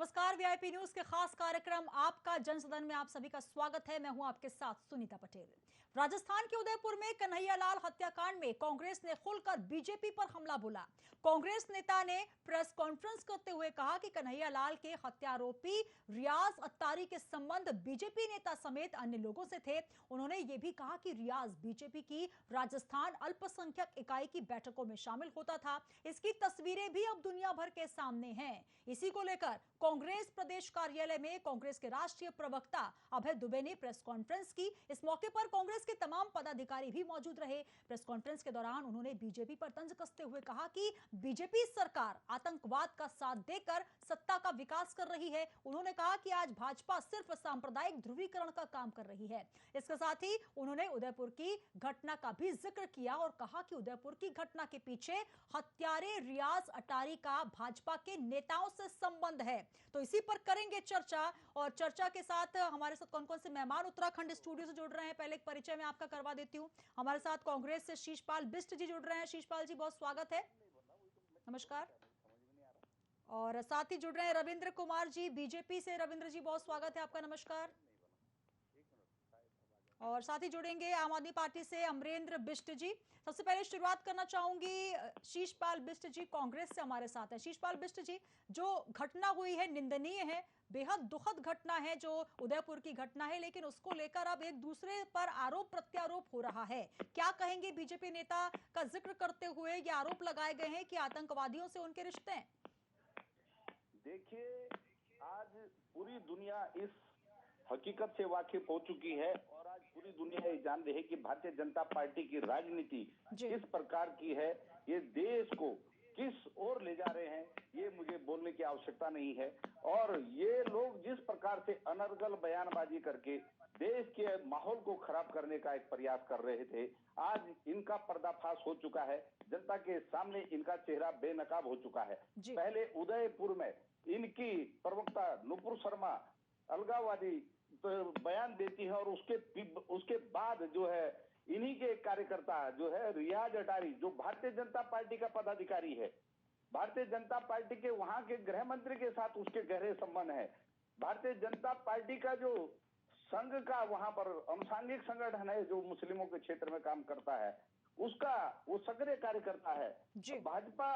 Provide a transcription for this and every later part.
नमस्कार। VIP news के खास कार्यक्रम आपका जनसदन में आप सभी का स्वागत है। मैं हूं आपके साथ सुनीता पटेल। राजस्थान के उदयपुर में कन्हैयालाल हत्याकांड में कांग्रेस ने खुलकर बीजेपी पर हमला बोला। कांग्रेस नेता ने प्रेस कॉन्फ्रेंस करते हुए कहा कि कन्हैयालाल के हत्यारोपी रियाज अत्तारी के संबंध बीजेपी नेता समेत अन्य लोगों से थे। उन्होंने यह भी कहा कि रियाज बीजेपी की राजस्थान अल्पसंख्यक इकाई की बैठकों में शामिल होता था। इसकी तस्वीरें भी अब दुनिया भर के सामने हैं। इसी को लेकर कांग्रेस प्रदेश कार्यालय में कांग्रेस के राष्ट्रीय प्रवक्ता अभय दुबे ने प्रेस कॉन्फ्रेंस की। इस मौके पर कांग्रेस के तमाम पदाधिकारी भी मौजूद रहे। प्रेस कॉन्फ्रेंस के दौरान उन्होंने बीजेपी पर तंज कसते हुए कहा कि बीजेपी सरकार आतंकवाद का साथ देकर सत्ता का विकास कर रही है। उन्होंने कहा कि आज भाजपा सिर्फ सांप्रदायिक ध्रुवीकरण का काम कर रही है। इसके साथ ही उन्होंने उदयपुर की घटना का भी जिक्र किया और कहा कि उदयपुर की घटना के पीछे हत्यारे रियाज अटारी का भाजपा के नेताओं से संबंध है। तो इसी पर करेंगे चर्चा। और चर्चा के साथ हमारे साथ कौन कौन से मेहमान उत्तराखंड स्टूडियो से जुड़ रहे हैं, पहले एक परिचय में आपका करवा देती हूं। हमारे साथ कांग्रेस से शीशपाल बिष्ट जी जुड़ रहे हैं। शीशपाल जी, बहुत स्वागत है। नमस्कार। और साथ ही जुड़ रहे हैं रविंद्र कुमार जी बीजेपी से। रविंद्र जी, बहुत स्वागत है आपका। नमस्कार। और साथ ही जुड़ेंगे आम आदमी पार्टी से अमरेंद्र बिष्ट जी। सबसे पहले शुरुआत करना चाहूंगी शीशपाल बिष्ट जी, कांग्रेस से हमारे साथ है। शीशपाल बिष्ट जी, जो घटना हुई है निंदनीय है, बेहद दुखद घटना है जो उदयपुर की घटना है, लेकिन उसको लेकर अब एक दूसरे पर आरोप प्रत्यारोप हो रहा है। क्या कहेंगे? बीजेपी नेता का जिक्र करते हुए ये आरोप लगाए गए हैं कि आतंकवादियों से उनके रिश्ते हैं। देखिए, आज पूरी दुनिया इस हकीकत से वाकिफ हो चुकी है और आज पूरी दुनिया ये जान रही है कि भारतीय जनता पार्टी की राजनीति किस प्रकार की है। ये देश को किस ओर ले जा रहे हैं, ये मुझे बोलने की आवश्यकता नहीं है। और ये लोग जिस प्रकार से अनर्गल बयानबाजी करके देश के माहौल को खराब करने का एक प्रयास कर रहे थे, आज इनका पर्दाफाश हो चुका है। जनता के सामने इनका चेहरा बेनकाब हो चुका है। पहले उदयपुर में इनकी प्रवक्ता नुपुर शर्मा अलगाववादी बयान देती है और उसके बाद जो है इन्हीं के कार्यकर्ता जो है रियाज अटारी, जो भारतीय जनता पार्टी का पदाधिकारी है, भारतीय जनता पार्टी के वहां के गृह मंत्री के साथ उसके गहरे संबंध है। भारतीय जनता पार्टी का जो संघ का वहां पर अनुसांगिक संगठन है जो मुस्लिमों के क्षेत्र में काम करता है, उसका वो सक्रिय कार्यकर्ता है। भाजपा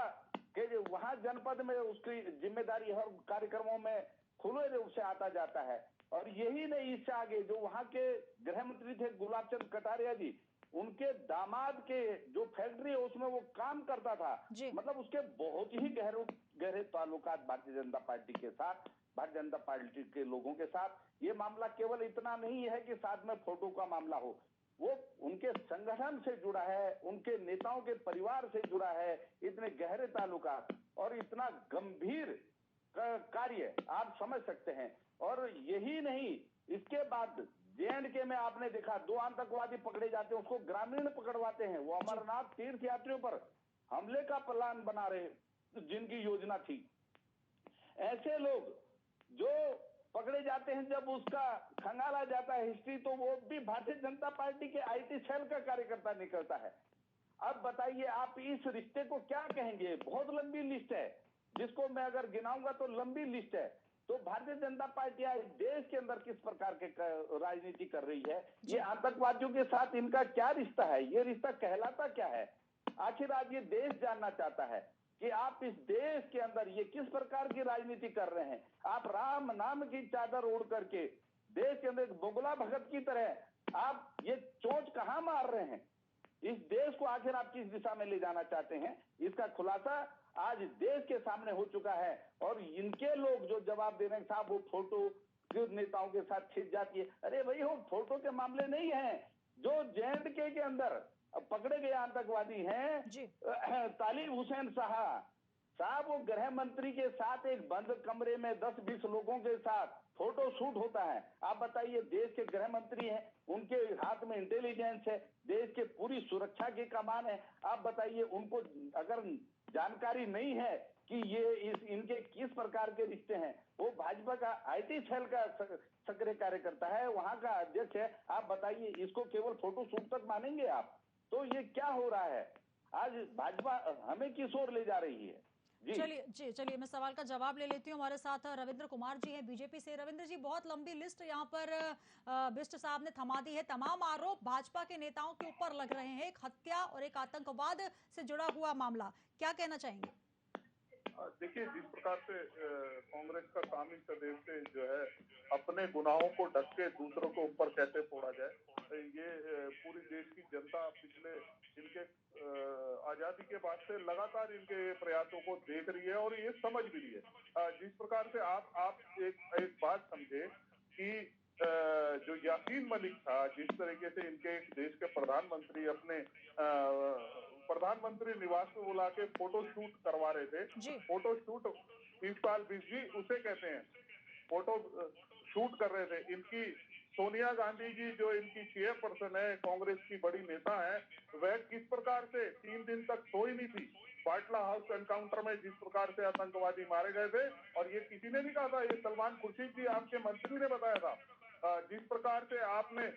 के जो वहां जनपद में उसकी जिम्मेदारी हर कार्यक्रमों में खुले रूप से आता जाता है। और यही नहीं, इससे आगे जो वहां के गृह मंत्री थे गुलाब चंद कटारिया जी, उनके दामाद के जो फैक्ट्री है उसमें वो काम करता था। मतलब उसके बहुत ही गहरे ताल्लुकात भारतीय जनता पार्टी के साथ, भारतीय जनता पार्टी के लोगों के साथ। ये मामला केवल इतना नहीं है कि साथ में फोटो का मामला हो, वो उनके संगठन से जुड़ा है, उनके नेताओं के परिवार से जुड़ा है। इतने गहरे ताल्लुकात और इतना गंभीर कार्य आप समझ सकते हैं। और यही नहीं, इसके बाद जे.एंड.के में आपने देखा 2 आतंकवादी पकड़े जाते हैं, उसको ग्रामीण पकड़वाते हैं। वो अमरनाथ तीर्थ यात्रियों पर हमले का प्लान बना रहे, जिनकी योजना थी। ऐसे लोग जो पकड़े जाते हैं, जब उसका खंगाला जाता है हिस्ट्री, तो वो भी भारतीय जनता पार्टी के आईटी सेल का कार्यकर्ता निकलता है। अब बताइए आप इस रिश्ते को क्या कहेंगे? बहुत लंबी लिस्ट है, जिसको मैं अगर गिनाऊंगा तो लंबी लिस्ट है। तो भारतीय जनता पार्टी आज देश के अंदर किस प्रकार के राजनीति कर रही है, ये आतंकवादियों के साथ इनका क्या रिश्ता है, ये रिश्ता कहलाता क्या है? आखिर आज ये देश जानना चाहता है कि आप इस देश के अंदर ये किस प्रकार की राजनीति कर रहे हैं। आप राम नाम की चादर ओढ़ करके देश के अंदर एक बोगला भगत की तरह आप ये चोंच कहां मार रहे हैं? इस देश को आखिर आप किस दिशा में ले जाना चाहते हैं, इसका खुलासा आज देश के सामने हो चुका है। और इनके लोग जो जवाब दे रहे हैं, साहब वो फोटो जो नेताओं के साथ खिंच जाती है, अरे भाई वो फोटो के मामले नहीं है। जो जे.एंड.के के अंदर पकड़े गए आतंकवादी हैं, तालिब हुसैन साहब वो गृह मंत्री के साथ एक बंद कमरे में 10-20 लोगों के साथ फोटो शूट होता है। आप बताइए, देश के गृह मंत्री हैं, उनके हाथ में इंटेलिजेंस है, देश के पूरी सुरक्षा की कमान है। आप बताइए, उनको अगर जानकारी नहीं है कि ये इनके किस प्रकार के रिश्ते हैं, वो भाजपा का आईटी सेल का सक्रिय कार्यकर्ता है, वहां का अध्यक्ष है। आप बताइए, इसको केवल फोटो शूट तक मानेंगे आप? तो ये क्या हो रहा है? आज भाजपा हमें किस ओर ले जा रही है? चलिए मैं सवाल का जवाब ले लेती हूँ। हमारे साथ रविंद्र कुमार जी हैं बीजेपी से। रविंद्र जी, बहुत लंबी लिस्ट यहाँ पर बिष्ट साहब ने थमा दी है। तमाम आरोप भाजपा के नेताओं के ऊपर लग रहे हैं, एक हत्या और एक आतंकवाद से जुड़ा हुआ मामला। क्या कहना चाहेंगे? देखिए, जिस प्रकार से कांग्रेस का काम ही सदैव से जो है अपने गुनाहों को ढक के दूसरों के ऊपर कैसे फोड़ा जाए, ये पूरी देश की जनता पिछले इनके आजादी के बाद से लगातार इनके प्रयासों को देख रही है और ये समझ भी रही है। जिस प्रकार से आप एक बात समझे कि जो यासीन मलिक था, जिस तरीके से इनके देश के प्रधानमंत्री अपने प्रधानमंत्री निवास में बुला के फोटो शूट करवा रहे थे। फोटो शूट शिवपाल बिष्ट जी उसे कहते हैं, फोटो शूट कर रहे थे। इनकी सोनिया गांधी जी जो इनकी चेयरपर्सन है, कांग्रेस की बड़ी नेता है, वह किस प्रकार से 3 दिन तक सोई नहीं थी। बाटला हाउस एनकाउंटर में जिस प्रकार से आतंकवादी मारे गए थे, और ये किसी ने नहीं कहा था, ये सलमान खुर्शीद जी आपके मंत्री ने बताया था। जिस प्रकार से आपने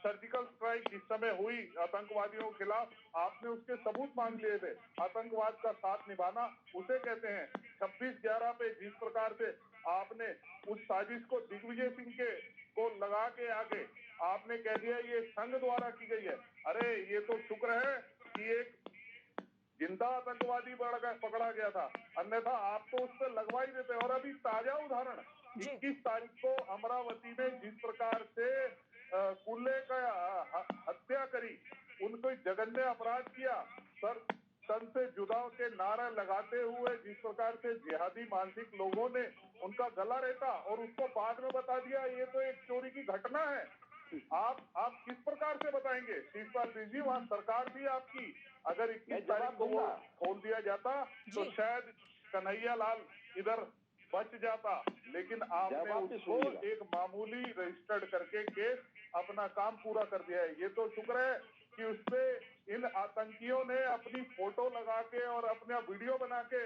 सर्जिकल स्ट्राइक जिस समय हुई आतंकवादियों के खिलाफ, आपने उसके सबूत मांग लिए थे। आतंकवाद का साथ निभाना उसे कहते हैं। 26/11 पे जिस प्रकार से आपने उस साजिश को दिग्विजय सिंह के को लगा के आगे आपने कह दिया ये संघ द्वारा की गई है। अरे ये तो शुक्र है कि एक जिंदा आतंकवादी पकड़ा गया था, अन्यथा आप तो उस पर लगवा ही देते। और अभी ताजा उदाहरण 21 तारीख को अमरावती में जिस प्रकार से कुल्ले का हत्या करी, उनको जघन्य अपराध किया, सर तन से जुदा के नारा लगाते हुए जिस प्रकार से जिहादी मानसिक लोगों ने उनका गला रेता और उसको बाद में बता दिया ये तो एक चोरी की घटना है। आप किस प्रकार से बताएंगे? शिवपाल जी, वहाँ सरकार थी आपकी। अगर 21 तारीख को वो खोल दिया जाता तो शायद कन्हैया लाल इधर बच जाता, लेकिन आपने उसको एक मामूली रजिस्टर्ड करके केस अपना काम पूरा कर दिया है। ये तो शुक्र है कि उसपे इन आतंकियों ने अपनी फोटो लगा के और अपना वीडियो बना के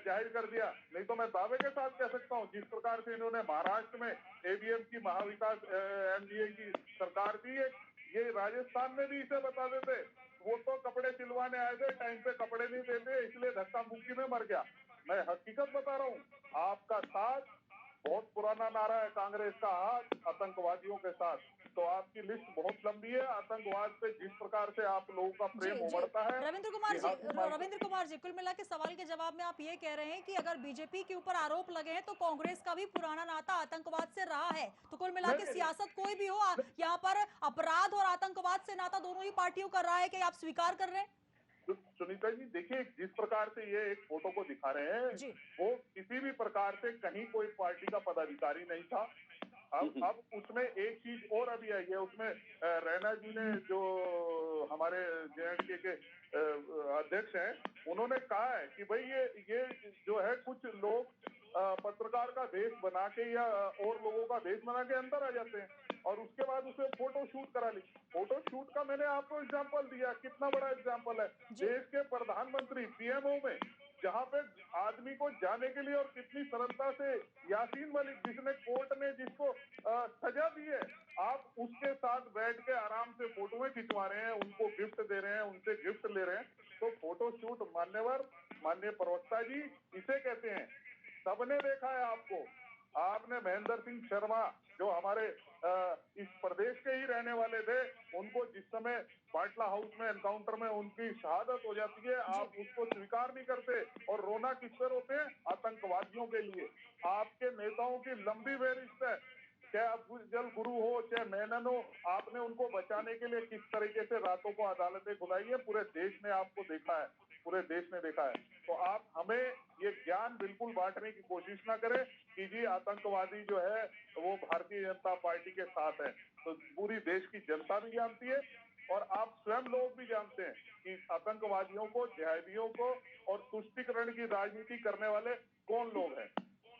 जाहिर कर दिया। नहीं तो मैं दावे के साथ कह सकता हूँ, जिस प्रकार से इन्होंने महाराष्ट्र में एवीएम की महाविकास एनडीए की सरकार थी, ये राजस्थान में भी इसे बता देते। वो तो कपड़े सिलवाने आए थे, टाइम पे कपड़े नहीं देते, इसलिए धक्का मुक्की में मर गया। मैं हकीकत बता रहा हूँ, आपका साथ बहुत पुराना नारा है कांग्रेस का, हाथ आतंकवादियों के साथ। तो आपकी लिस्ट बहुत लंबी है। आतंकवाद पे जिस प्रकार से आप लोगों का प्रेम उमड़ता है। रविंद्र कुमार जी, कुल मिला के सवाल के जवाब में आप ये कह रहे हैं कि अगर बीजेपी के ऊपर आरोप लगे हैं तो कांग्रेस का भी पुराना नाता आतंकवाद से रहा है। तो कुल मिला के सियासत कोई भी हो, यहाँ पर अपराध और आतंकवाद से नाता दोनों ही पार्टियों का रहा है, कि आप स्वीकार कर रहे हैं? सुनीता जी, देखिए, जिस प्रकार से ये एक फोटो को दिखा रहे हैं, वो किसी भी प्रकार से कहीं कोई पार्टी का पदाधिकारी नहीं था। अब उसमें एक चीज और अभी आई है, उसमें रैना जी ने, जो हमारे जेएनके के अध्यक्ष हैं, उन्होंने कहा है कि भाई ये जो है कुछ लोग पत्रकार का वेश बना के या और लोगों का वेश बना के अंदर आ जाते हैं और उसके बाद उसे फोटो शूट करा ली। फोटो शूट का मैंने आपको एग्जांपल दिया, कितना बड़ा एग्जांपल है। देश के प्रधानमंत्री पीएमओ में, जहां पे आदमी को जाने के लिए और कितनी सरलता से यासीन मलिक, जिसने कोर्ट ने जिसको सजा दी है, आप उसके साथ बैठ के आराम से फोटोएं खिंचवा रहे हैं, उनको गिफ्ट दे रहे हैं, उनसे गिफ्ट ले रहे हैं। तो फोटो शूट माननीय प्रवक्ता जी, इसे कहते हैं। सबने देखा है आपको। आपने महेंद्र सिंह शर्मा, जो हमारे इस प्रदेश के ही रहने वाले थे, उनको जिस समय बाटला हाउस में एनकाउंटर में उनकी शहादत हो जाती है, आप उसको स्वीकार नहीं करते और रोना किस पर होते हैं? आतंकवादियों के लिए। आपके नेताओं की लंबी फहरिस्त है, चाहे अफजल गुरु हो चाहे मेनन हो, आपने उनको बचाने के लिए किस तरीके से रातों को अदालतें खुलाई है, पूरे देश ने आपको देखा है, पूरे देश ने देखा है। तो आप हमें ये ज्ञान बिल्कुल बांटने की कोशिश ना करें कि जी आतंकवादी जो है वो भारतीय जनता पार्टी के साथ है। तो पूरी देश की जनता भी जानती है और आप स्वयं लोग भी जानते हैं कि आतंकवादियों को, जिहादियों को और तुष्टीकरण की राजनीति करने वाले कौन लोग हैं।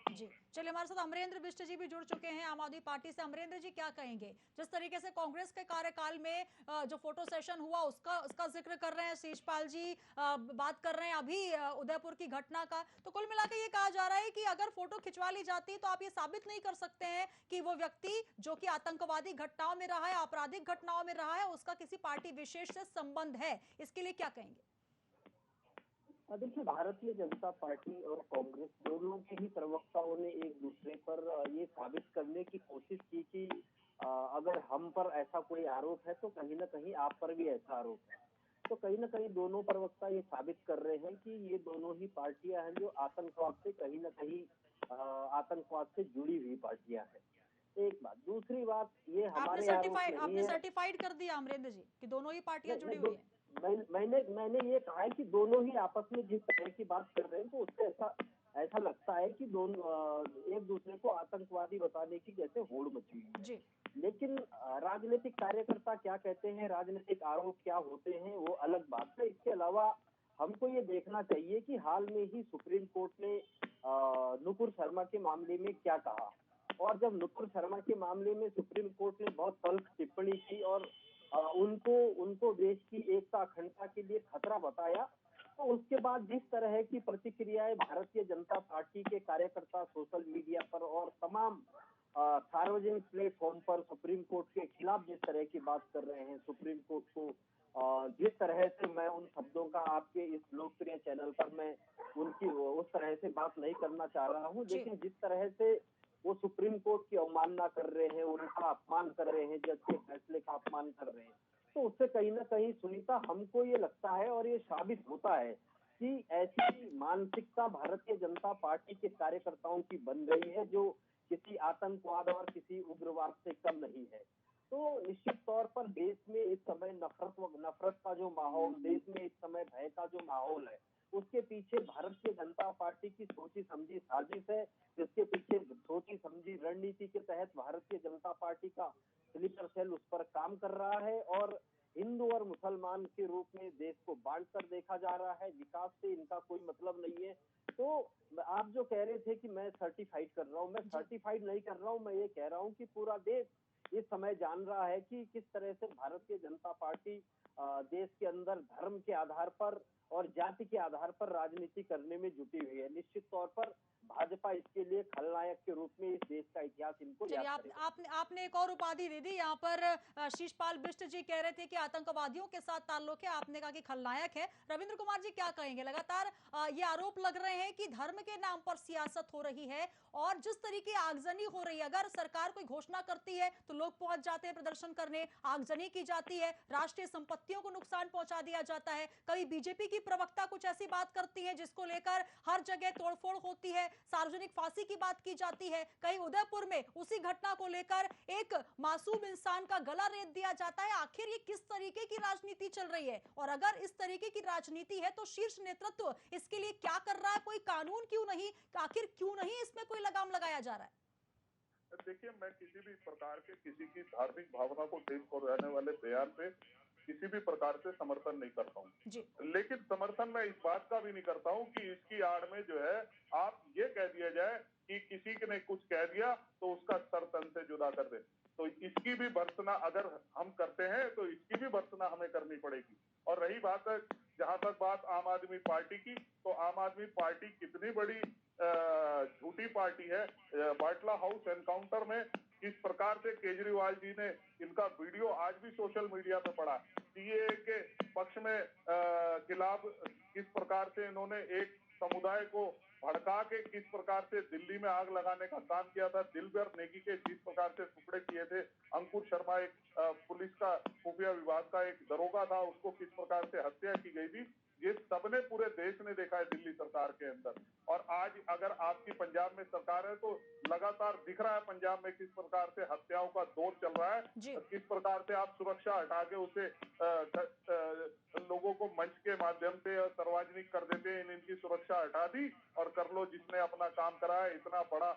जी, चलिए, हमारे साथ अमरेंद्र बिष्ट जी भी जुड़ चुके हैं आम आदमी पार्टी से। अमरेंद्र जी, क्या कहेंगे? जिस तरीके से कांग्रेस के कार्यकाल में जो फोटो सेशन हुआ उसका जिक्र कर रहे हैं शिवपाल जी, बात कर रहे हैं अभी उदयपुर की घटना का, तो कुल मिलाकर ये कहा जा रहा है कि अगर फोटो खिंचवा ली जाती तो आप ये साबित नहीं कर सकते हैं कि वो व्यक्ति जो कि आतंकवादी घटनाओं में रहा है, आपराधिक घटनाओं में रहा है, उसका किसी पार्टी विशेष से संबंध है। इसके लिए क्या कहेंगे? देखिए, भारतीय जनता पार्टी और कांग्रेस दोनों के ही प्रवक्ताओं ने एक दूसरे पर ये साबित करने की कोशिश की कि अगर हम पर ऐसा कोई आरोप है तो कहीं न कहीं आप पर भी ऐसा आरोप है। तो कहीं न कहीं दोनों प्रवक्ता ये साबित कर रहे हैं कि ये दोनों ही पार्टियां हैं जो आतंकवाद से कहीं न कहीं आतंकवाद से जुड़ी हुई पार्टियां हैं। एक बात, दूसरी बात, ये हमारे आरोप नहीं आपने है। सर्टिफाइड कर दिया अमरेंद्र जी कि दोनों ही पार्टियां नहीं, जुड़ी नहीं, हुई हैं। मैंने ये कहा है कि दोनों ही आपस में जिस तरह की बात कर रहे हैं तो उससे ऐसा ऐसा लगता है कि दोनों एक दूसरे को आतंकवादी बताने की जैसे होड़ मची हुई है। जी लेकिन राजनीतिक कार्यकर्ता क्या कहते हैं, राजनीतिक आरोप क्या होते हैं, वो अलग बात है। इसके अलावा हमको ये देखना चाहिए कि हाल में ही सुप्रीम कोर्ट ने नुपुर शर्मा के मामले में क्या कहा। और जब नुपुर शर्मा के मामले में सुप्रीम कोर्ट ने बहुत तल्ख टिप्पणी की और उनको उनको देश की एकता अखंडता के लिए खतरा बताया, तो उसके बाद जिस तरह की प्रतिक्रियाएं भारतीय जनता पार्टी के कार्यकर्ता सोशल मीडिया पर और तमाम सार्वजनिक प्लेटफॉर्म पर सुप्रीम कोर्ट के खिलाफ जिस तरह की बात कर रहे हैं, सुप्रीम कोर्ट को जिस तरह से, मैं उन शब्दों का आपके इस लोकप्रिय चैनल पर मैं उनकी उस तरह से बात नहीं करना चाह रहा हूँ, जी लेकिन जिस तरह से वो सुप्रीम कोर्ट की अवमानना कर रहे हैं, उनका अपमान कर रहे हैं, जज के फैसले का अपमान कर रहे हैं, तो उससे कहीं ना कहीं सुनीता हमको ये लगता है और ये साबित होता है कि ऐसी मानसिकता भारतीय जनता पार्टी के कार्यकर्ताओं की बन रही है जो किसी आतंकवाद और किसी उग्रवाद से कम नहीं है। तो निश्चित तौर पर देश में इस समय नफरत का जो माहौल, देश में इस समय भय का जो माहौल है, उसके पीछे भारतीय जनता पार्टी की सोची समझी साजिश है, जिसके पीछे सोची समझी रणनीति के तहत भारतीय जनता पार्टी का स्लीपर सेल उस पर काम कर रहा है और हिंदू और मुसलमान के रूप में देश को बांट कर देखा जा रहा है। विकास से इनका कोई मतलब नहीं है। तो आप जो कह रहे थे कि मैं सर्टिफाइड कर रहा हूँ, मैं सर्टिफाइड नहीं कर रहा हूँ, मैं ये कह रहा हूँ कि पूरा देश इस समय जान रहा है कि किस तरह से भारतीय जनता पार्टी देश के अंदर धर्म के आधार पर और जाति के आधार पर राजनीति करने में जुटी हुई है। निश्चित तौर पर भाजपा इसके लिए खलनायक के रूप में इस देश का इतिहास इनको चलिए, याद आप करेगा। आपने एक और उपाधि दे दी यहाँ पर। शीशपाल बिष्ट जी कह रहे थे कि आतंकवादियों के साथ ताल्लुक है, आपने कहा कि खलनायक है। रविंद्र कुमार जी क्या कहेंगे? लगातार ये आरोप लग रहे हैं कि धर्म के नाम पर सियासत हो रही है और जिस तरीके आगजनी हो रही है, अगर सरकार कोई घोषणा करती है तो लोग पहुंच जाते हैं प्रदर्शन करने, आगजनी की जाती है, राष्ट्रीय संपत्तियों को नुकसान पहुंचा दिया जाता है। कभी बीजेपी की प्रवक्ता कुछ ऐसी बात करती है जिसको लेकर हर जगह तोड़फोड़ होती है, सार्वजनिक फांसी की बात की जाती है। कहीं उदयपुर में उसी घटना को लेकर एक मासूम इंसान का गला रेत दिया जाता है। आखिर ये किस तरीके की राजनीति चल रही है? और अगर इस तरीके की राजनीति है तो शीर्ष नेतृत्व इसके लिए क्या कर रहा है? कोई कानून क्यों नहीं, आखिर क्यों नहीं इसमें कोई लगाम लगाया जा रहा है? देखिए, मैं किसी भी प्रकार के किसी की धार्मिक भावना को ठेस पहुंचाने वाले बयान पे किसी भी प्रकार से समर्थन नहीं करता हूँ। लेकिन समर्थन मैं इस बात का भी नहीं करता हूँ कि इसकी आड़ में जो है आप ये कह दिया जाए कि किसी ने कुछ कह दिया तो उसका सर तन से जुदा कर दे। तो इसकी भी भर्त्सना अगर हम करते हैं तो इसकी भी भर्त्सना हमें करनी पड़ेगी। और रही बात है जहां तक बात आम आदमी पार्टी की, तो आम आदमी पार्टी कितनी बड़ी झूठी पार्टी है। बाटला हाउस एनकाउंटर में किस प्रकार से केजरीवाल जी ने इनका वीडियो आज भी सोशल मीडिया पे पड़ा, सीए के पक्ष में खिलाफ किस प्रकार से इन्होंने एक समुदाय को भड़का के किस प्रकार से दिल्ली में आग लगाने का काम किया था। दिलबर नेगी के जिस प्रकार से टुकड़े किए थे, अंकुर शर्मा एक पुलिस का खुफिया विभाग का एक दरोगा था, उसको किस प्रकार से हत्या की गई थी, ये सबने पूरे देश ने देखा है दिल्ली सरकार के अंदर। और आज अगर आपकी पंजाब में सरकार है तो लगातार दिख रहा है पंजाब में किस प्रकार से हत्याओं का दौर चल रहा है, किस प्रकार से आप सुरक्षा हटा के उसे लोगों को मंच के माध्यम से सार्वजनिक कर देते हैं। इनकी सुरक्षा हटा दी और कर लो जिसने अपना काम करा है। इतना बड़ा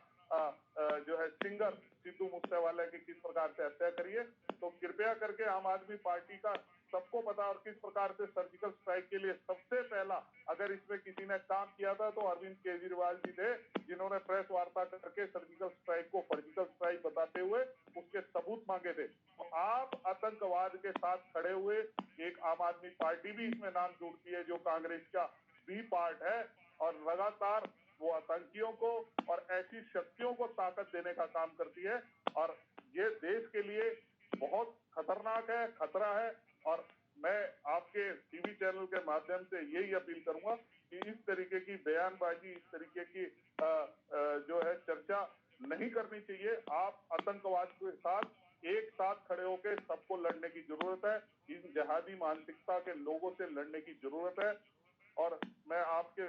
जो है सिंगर सिद्धू मूसेवाला की किस प्रकार से हत्या करिए। तो कृपया करके आम आदमी पार्टी का सबको पता और किस प्रकार से सर्जिकल स्ट्राइक के लिए सबसे पहला अगर इसमें किसी ने काम किया था तो अरविंद केजरीवाल जी थे, जिन्होंने प्रेस वार्ता करके सर्जिकल स्ट्राइक को सर्जिकल स्ट्राइक बताते हुए उसके सबूत मांगे थे। तो आप आतंकवाद के साथ खड़े हुए एक आम आदमी पार्टी भी इसमें नाम जोड़ती है जो कांग्रेस का बी पार्ट है और लगातार वो आतंकियों को और ऐसी शक्तियों को ताकत देने का काम करती है। और ये देश के लिए बहुत खतरनाक है, खतरा है। और मैं आपके टीवी चैनल चैनल के माध्यम से यही अपील करूंगा कि इस तरीके की बयानबाजी, इस तरीके की जो है चर्चा नहीं करनी चाहिए। आप आतंकवाद के साथ एक साथ खड़े होकर सबको लड़ने की जरूरत है। इन जहादी मानसिकता के लोगों से लड़ने की जरूरत है। और मैं आपके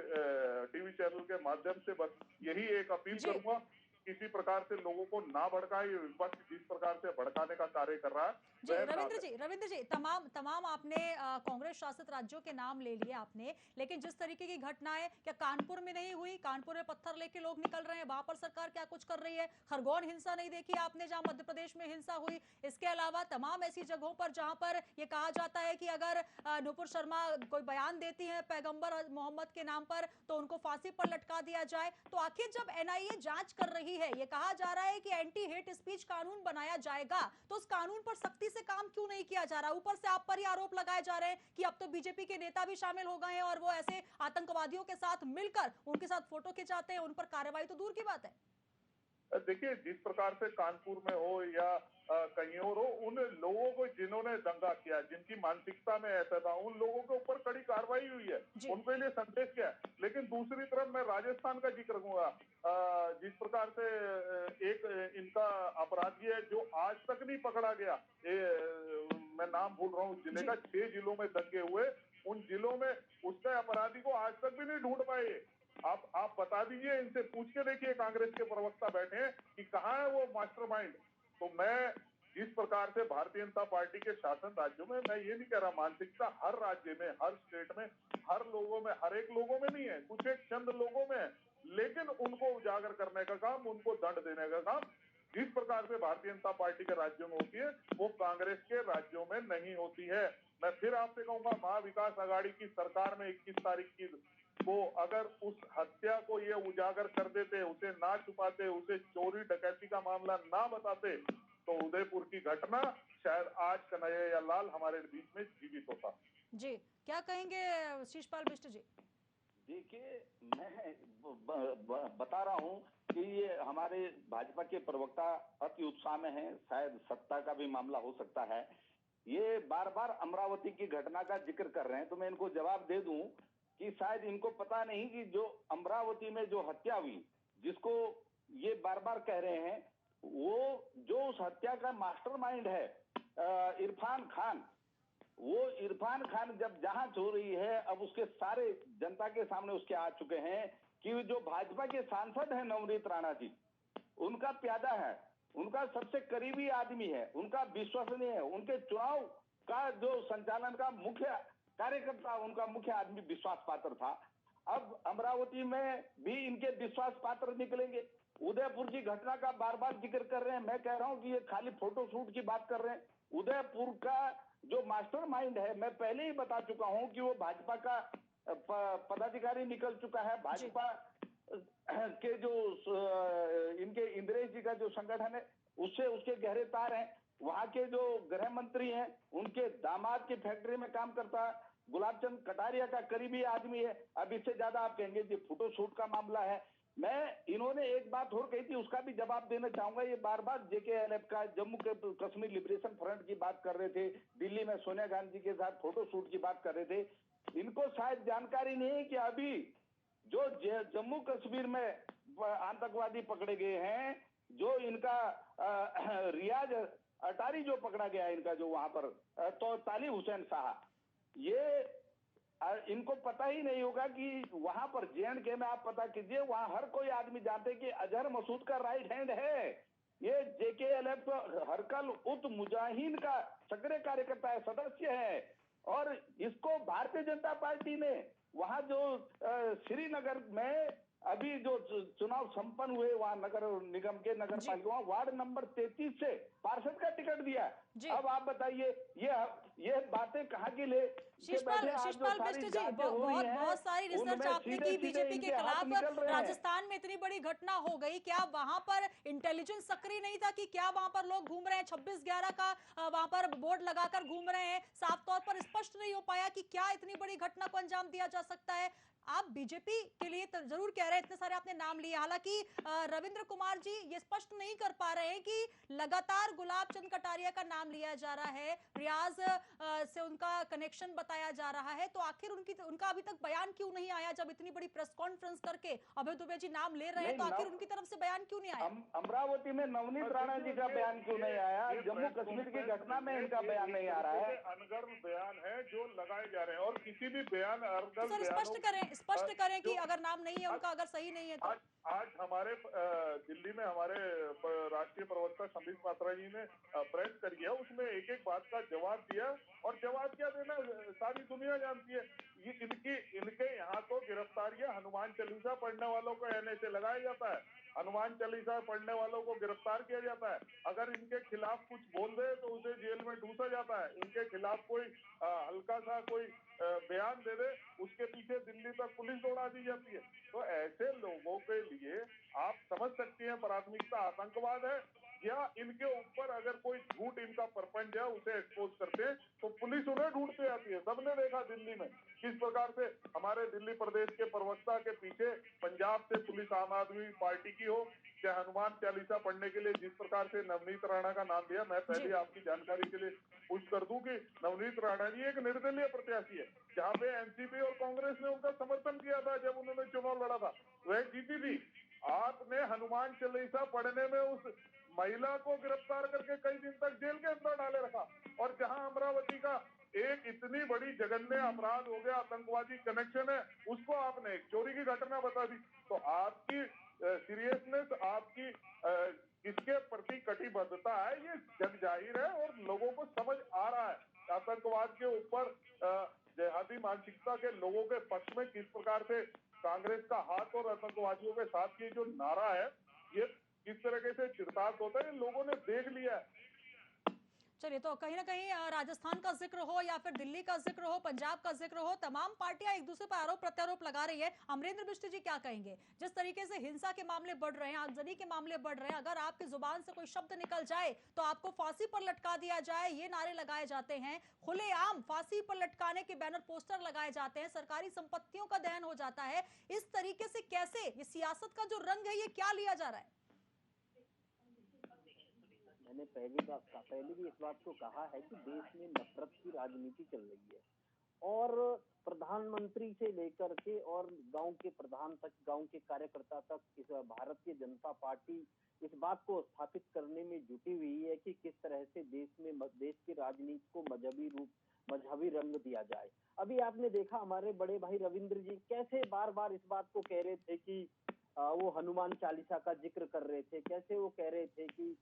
टीवी चैनल के माध्यम से बस यही एक अपील करूंगा, किसी प्रकार से लोगों को ना भड़काए। विपक्ष जिस प्रकार से भड़काने का कार्य कर रहा है जी रविंद्र जी तमाम आपने कांग्रेस शासित राज्यों के नाम ले लिए आपने, लेकिन जिस तरीके की घटनाएं क्या कानपुर में नहीं हुई? कानपुर में पत्थर लेके लोग निकल रहे हैं, वहां पर सरकार क्या कुछ कर रही है? खरगोन हिंसा नहीं देखी आपने जहां मध्य प्रदेश में हिंसा हुई? इसके अलावा तमाम ऐसी जगहों पर जहां पर यह कहा जाता है कि अगर नुपुर शर्मा कोई बयान देती है पैगंबर मोहम्मद के नाम पर तो उनको फांसी पर लटका दिया जाए। तो आखिर जब एनआईए जांच कर रही है, यह कहा जा रहा है कि एंटी हेट स्पीच कानून बनाया जाएगा, तो उस कानून पर सख्ती से काम क्यों नहीं किया जा रहा? ऊपर से आप पर ही आरोप लगाए जा रहे हैं कि अब तो बीजेपी के नेता भी शामिल हो गए हैं और वो ऐसे आतंकवादियों के साथ मिलकर उनके साथ फोटो खिंचाते हैं, उन पर कार्रवाई तो दूर की बात है। देखिए, जिस प्रकार से कानपुर में हो या कहीं और हो, उन लोगों को जिन्होंने दंगा किया, जिनकी मानसिकता में ऐसा था, उन लोगों के ऊपर कड़ी कार्रवाई हुई है, उनके लिए संदेश क्या है। लेकिन दूसरी तरफ मैं राजस्थान का जिक्र करूंगा। जिस प्रकार से एक इनका अपराधी है जो आज तक नहीं पकड़ा गया, मैं नाम भूल रहा हूँ जिले का, 6 जिलों में दंगे हुए, उन जिलों में उसके अपराधी को आज तक भी नहीं ढूंढ पाए। आप बता दीजिए, इनसे पूछ के देखिए, कांग्रेस के प्रवक्ता बैठे हैं कि कहाँ है वो मास्टरमाइंड। तो मैं जिस प्रकार से भारतीय जनता पार्टी के शासन राज्यों में, मैं ये नहीं कह रहा, मानसिकता हर राज्य में, हर स्टेट में, हर लोगों में, हर एक लोगों में नहीं है, कुछ एक चंद लोगों में है, लेकिन उनको उजागर करने का काम, उनको दंड देने का काम जिस प्रकार से भारतीय जनता पार्टी के राज्यों में होती है, वो कांग्रेस के राज्यों में नहीं होती है। मैं फिर आपसे कहूंगा, महाविकास आघाड़ी की सरकार में 21 तारीख की वो अगर उस हत्या को ये उजागर कर देते, उसे ना छुपाते, उसे चोरी डकैती का मामला ना बताते, तो उदयपुर की घटना शायद आज कन्हैया लाल हमारे बीच में जीवित होता। जी, क्या कहेंगे शीशपाल बिष्ट जी? देखिए, मैं बता रहा हूं कि ये हमारे भाजपा के प्रवक्ता अति उत्साह में हैं, शायद सत्ता का भी मामला हो सकता है। ये बार बार अमरावती की घटना का जिक्र कर रहे हैं, तो मैं इनको जवाब दे दूं कि शायद इनको पता नहीं कि जो अमरावती में जो हत्या हुई, जिसको ये बार बार कह रहे हैं, वो जो उस हत्या का मास्टरमाइंड है इरफान खान, वो इरफान खान जब जांच हो रही है, अब उसके सारे जनता के सामने उसके आ चुके हैं कि जो भाजपा के सांसद हैं नवनीत राणा जी, उनका प्यादा है, उनका सबसे करीबी आदमी है, उनका विश्वसनीय है, उनके चुनाव का जो संचालन का मुख्य कार्यकर्ता, उनका मुख्य आदमी विश्वास पात्र था। अब अमरावती में भी इनके विश्वास पात्र निकलेंगे। उदयपुर की घटना का बार बार जिक्र कर रहे हैं। मैं कह रहा हूं कि ये खाली फोटोशूट की बात कर रहे हैं। उदयपुर का जो मास्टरमाइंड है, मैं पहले ही बता चुका हूं कि वो भाजपा का पदाधिकारी निकल चुका है। भाजपा के जो इनके इंद्रेश जी का जो संगठन है, उससे उसके गहरे तार हैं। वहां के जो गृह मंत्री हैं, उनके दामाद की फैक्ट्री में काम करता है। गुलाबचंद कटारिया का करीबी आदमी है। अब इससे ज्यादा आप कहेंगे कि फोटोशूट का मामला है। इन्होंने एक बात और कही थी, उसका भी जवाब देना चाहूंगा। ये बार बार जेकेएलएफ का, जम्मू कश्मीर लिबरेशन फ्रंट की बात कर रहे थे, दिल्ली में सोनिया गांधी के साथ फोटोशूट की बात कर रहे थे। इनको शायद जानकारी नहीं है कि अभी जो जम्मू कश्मीर में आतंकवादी पकड़े गए हैं, जो इनका रियाज अटारी जो पकड़ा गया है, इनका जो वहां पर तो तालिब हुसैन शाह, ये इनको पता ही नहीं होगा कि वहां पर जेएंडके में, आप पता कीजिए, वहां हर कोई आदमी जानते कि अजहर मसूद का राइट हैंड है। ये जेकेएलएफ हरकल उत मुजाहिन का सक्रिय कार्यकर्ता है, सदस्य है। और इसको भारतीय जनता पार्टी ने वहां जो श्रीनगर में अभी जो चुनाव संपन्न हुए, वहां नगर निगम के नगर पालिका वार्ड नंबर 33 से पार्षद का टिकट दिया। अब आप बताइए, ये बातें कहाँ की ले? शीशपाल बिष्ट जी, बहुत सारी रिसर्च आपने की बीजेपी के खिलाफ। राजस्थान में इतनी बड़ी घटना हो गई, क्या वहां पर इंटेलिजेंस सक्रिय नहीं था कि क्या वहां पर लोग घूम रहे हैं, 26/11 का वहां पर बोर्ड लगाकर घूम रहे हैं? साफ तौर पर स्पष्ट नहीं हो पाया कि क्या इतनी बड़ी घटना को अंजाम दिया जा सकता है। आप बीजेपी के लिए तो जरूर कह रहे हैं, इतने सारे आपने नाम लिए, हालांकि रविंद्र कुमार जी ये स्पष्ट नहीं कर पा रहे हैं कि लगातार गुलाबचंद कटारिया का नाम लिया जा रहा है, रियाज से उनका कनेक्शन बताया जा रहा है, तो आखिर उनका अभी तक बयान क्यों नहीं आया? जब इतनी बड़ी प्रेस कॉन्फ्रेंस करके अभय दुबे जी नाम ले रहे हैं, तो आखिर उनकी तरफ से बयान क्यों नहीं आया? अमरावती में नवनीत राणा जी का बयान क्यों नहीं आया? जम्मू कश्मीर की घटना में इनका बयान नहीं आ रहा है। अनगर्भ बयान है जो लगाए जा रहे हैं, और किसी भी बयान तो सर स्पष्ट करें कि अगर नाम नहीं है उनका, अगर सही नहीं है तो। आज हमारे दिल्ली में हमारे राष्ट्रीय प्रवक्ता संबित पात्रा जी ने प्रेस करी है, उसमें एक एक बात का जवाब दिया, और जवाब क्या देना सारी दुनिया जानती है। ये इनके यहाँ तो गिरफ्तारियां हनुमान चालीसा पढ़ने वालों को एनएसए लगाया जाता है, हनुमान चालीसा पढ़ने वालों को गिरफ्तार किया जाता है। अगर इनके खिलाफ कुछ बोल दे तो उसे जेल में ठूसा जाता है। इनके खिलाफ कोई हल्का सा कोई बयान दे दे, उसके पीछे दिल्ली तक पुलिस दौड़ा दी जाती है। तो ऐसे लोगों के लिए आप समझ सकती हैं प्राथमिकता आतंकवाद है, या इनके ऊपर अगर कोई झूठ इनका परपंच है उसे एक्सपोज करते हैं तो पुलिस उन्हें ढूंढती आती है। सबने देखा दिल्ली में किस प्रकार से हमारे दिल्ली प्रदेश के प्रवक्ता के पीछे पंजाब से पुलिस आम आदमी पार्टी की हो, चाहे हनुमान चालीसा पढ़ने के लिए जिस प्रकार से नवनीत राणा का नाम दिया। मैं पहले आपकी जानकारी के लिए पुष्ट कर दूं कि नवनीत राणा जी एक निर्दलीय प्रत्याशी है, जहाँ पे एनसीपी और कांग्रेस ने उनका समर्थन किया था जब उन्होंने चुनाव लड़ा था, वह जीती थी। आपने हनुमान चालीसा पढ़ने में उस महिला को गिरफ्तार करके कई दिन तक जेल के अंदर डाले रखा, और जहां अमरावती का एक इतनी बड़ी जघन्य अपराध हो गया, आतंकवादी कनेक्शन है, उसको आपने एक चोरी की घटना बता दी। तो आपकी सीरियसनेस, आपकी किसके प्रति कटिबद्धता है, ये जग जाहिर है और लोगों को समझ आ रहा है। आतंकवाद के ऊपर जिहादी मानसिकता के लोगों के पक्ष में किस प्रकार से कांग्रेस का हाथ और आतंकवादियों के साथ ये जो नारा है, ये किस तरीके से चिरतार्थ होता है, लोगों ने देख लिया है। चलिए, तो कहीं ना कहीं राजस्थान का जिक्र हो या फिर दिल्ली का जिक्र हो, पंजाब का जिक्र हो, तमाम पार्टियां एक दूसरे पर आरोप प्रत्यारोप लगा रही है। अमरेंद्र बिष्ट जी क्या कहेंगे? जिस तरीके से हिंसा के मामले बढ़ रहे हैं, आगजनी के मामले बढ़ रहे हैं, अगर आपकी जुबान से कोई शब्द निकल जाए तो आपको फांसी पर लटका दिया जाए, ये नारे लगाए जाते हैं। खुलेआम फांसी पर लटकाने के बैनर पोस्टर लगाए जाते हैं, सरकारी संपत्तियों का दहन हो जाता है। इस तरीके से कैसे ये सियासत का जो रंग है, ये क्या लिया जा रहा है? मैंने पहले भी इस बात को कहा है कि देश में नफरत की राजनीति चल रही है, और प्रधानमंत्री से लेकर के और गांव के प्रधान तक, गांव के कार्यकर्ता तक, इस भारतीय जनता पार्टी इस बात को स्थापित करने में जुटी हुई है कि किस तरह से देश की राजनीति को मजहबी रंग दिया जाए। अभी आपने देखा हमारे बड़े भाई रविंद्र जी कैसे बार बार इस बात को कह रहे थे कि वो हनुमान चालीसा का जिक्र कर रहे थे, कैसे वो कह रहे थे कि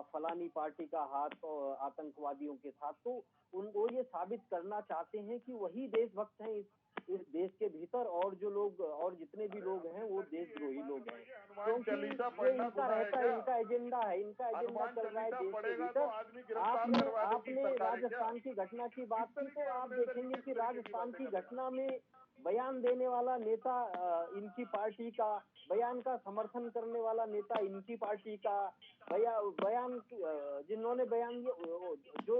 फलानी पार्टी का हाथ आतंकवादियों के साथ। तो वो ये साबित करना चाहते हैं कि वही देशभक्त हैं इस देश के भीतर, और जो लोग और जितने भी लोग हैं वो देशद्रोही लोग हैं, क्योंकि ये इनका रहता है, इनका एजेंडा चल रहा है देश के भीतर। आपने राजस्थान की घटना की बात की, तो आप देखेंगे कि राजस्थान की घटना में बयान देने वाला नेता इनकी पार्टी का, बयान का समर्थन करने वाला नेता इनकी पार्टी का, बयान जिन्होंने बयान दिया, जो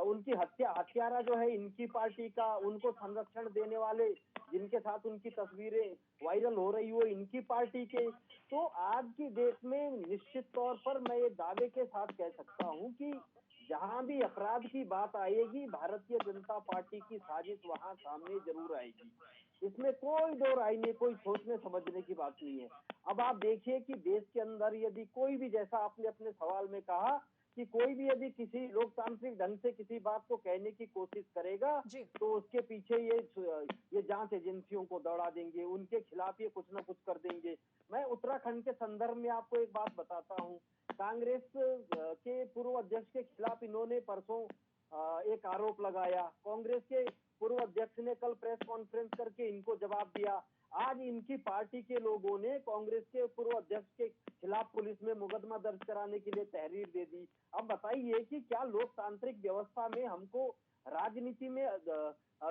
उनकी हत्यारा जो है इनकी पार्टी का, उनको संरक्षण देने वाले जिनके साथ उनकी तस्वीरें वायरल हो रही हो इनकी पार्टी के। तो आज की डेट में निश्चित तौर पर मैं ये दावे के साथ कह सकता हूं कि जहां भी अपराध की बात आएगी, भारतीय जनता पार्टी की साजिश वहां सामने जरूर आएगी। इसमें कोई दो राय नहीं, कोई सोचने समझने की बात नहीं है। अब आप देखिए कि देश के अंदर यदि कोई भी, जैसा आपने अपने सवाल में कहा कि कोई भी यदि किसी लोकतांत्रिक ढंग से किसी बात को कहने की कोशिश करेगा तो उसके पीछे ये जांच एजेंसियों को दौड़ा देंगे, उनके खिलाफ ये कुछ ना कुछ कर देंगे। मैं उत्तराखंड के संदर्भ में आपको एक बात बताता हूँ। कांग्रेस के पूर्व अध्यक्ष के खिलाफ इन्होंने परसों एक आरोप लगाया, कांग्रेस के पूर्व अध्यक्ष ने कल प्रेस कॉन्फ्रेंस करके इनको जवाब दिया। आज इनकी पार्टी के लोगों ने कांग्रेस के पूर्व अध्यक्ष के खिलाफ पुलिस में मुकदमा दर्ज कराने के लिए तहरीर दे दी। अब बताइए कि क्या लोकतांत्रिक व्यवस्था में हमको राजनीति में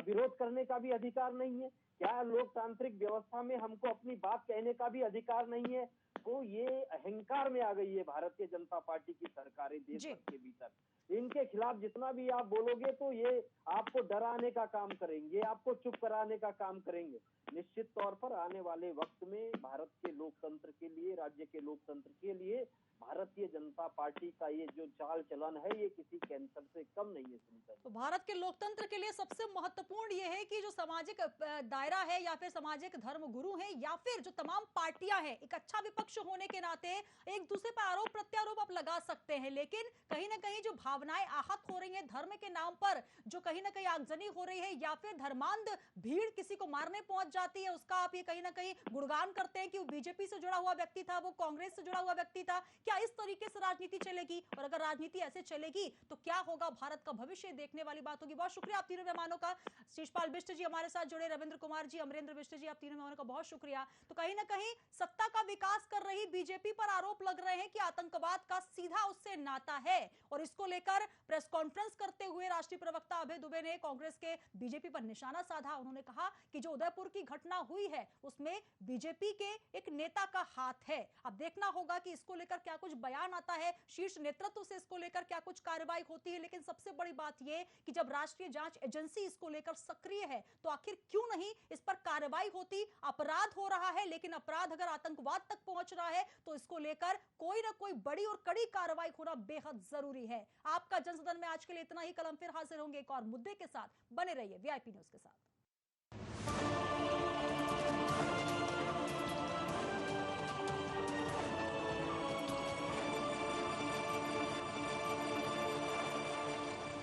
विरोध करने का भी अधिकार नहीं है? क्या लोकतांत्रिक व्यवस्था में हमको अपनी बात कहने का भी अधिकार नहीं है? तो ये अहंकार में आ गई है भारतीय जनता पार्टी की सरकारें देश भर के भीतर। इनके खिलाफ जितना भी आप बोलोगे तो ये आपको डराने का काम करेंगे, आपको चुप कराने का काम करेंगे। निश्चित तौर पर आने वाले वक्त में भारत के लोकतंत्र के लिए, राज्य के लोकतंत्र के लिए भारतीय जनता पार्टी का ये जो चाल चलन है ये किसी कैंसर से कम नहीं है सुनीता जी। तो भारत के लोकतंत्र के लिए सबसे महत्वपूर्ण ये है कि जो सामाजिक दायरा है या फिर सामाजिक धर्म गुरु है या फिर जो तमाम पार्टियां हैं, एक अच्छा विपक्ष होने के नाते एक दूसरे पर आरोप प्रत्यारोप आप लगा सकते हैं, लेकिन कहीं ना कहीं जो भावनाएं आहत हो रही हैं धर्म के नाम पर, जो कहीं ना कहीं आगजनी हो रही है या फिर धर्मांध भीड़ किसी को मारने पहुंच जाती है, उसका आप ये कहीं ना कहीं गुणगान करते हैं कि वो बीजेपी से जुड़ा हुआ व्यक्ति था, वो कांग्रेस से जुड़ा हुआ व्यक्ति था। क्या इस तरीके से राजनीति चलेगी? और अगर राजनीति ऐसे चलेगी तो क्या होगा भारत का भविष्य, देखने वाली बात होगी। बहुत शुक्रिया आप तीनों मेहमानों का। शीशपाल बिष्ट जी हमारे साथ जुड़े, रविंद्र कुमार जी, अमरेंद्र बिष्ट जी, आप तीनों मेहमानों का बहुत शुक्रिया। तो कहीं ना कहीं सत्ता का विकास कर रही बीजेपी पर आरोप लग रहे हैं कि आतंकवाद का सीधा उससे नाता है, और इसको लेकर प्रेस कॉन्फ्रेंस करते हुए राष्ट्रीय प्रवक्ता अभय दुबे ने कांग्रेस के बीजेपी पर निशाना साधा। उन्होंने कहा कि जो उदयपुर की घटना हुई है उसमें बीजेपी के एक नेता का हाथ है। अब देखना होगा कि इसको लेकर क्या कुछ बयान आता है शीर्ष नेतृत्व से, इसको लेकर क्या कुछ कार्रवाई होती है। लेकिन सबसे बड़ी बात यह कि जब राष्ट्रीय जांच एजेंसी इसको लेकर सक्रिय है तो आखिर क्यों नहीं इस पर कार्रवाई होती। अपराध हो रहा है, लेकिन अपराध अगर आतंकवाद तक पहुंच रहा है तो इसको लेकर कोई ना कोई बड़ी और कड़ी कार्रवाई होना बेहद जरूरी है। आपका जनसदन में आज के लिए इतना ही। कल हम फिर हाजिर होंगे एक और मुद्दे के साथ। बने रहिए वीआईपी न्यूज के साथ।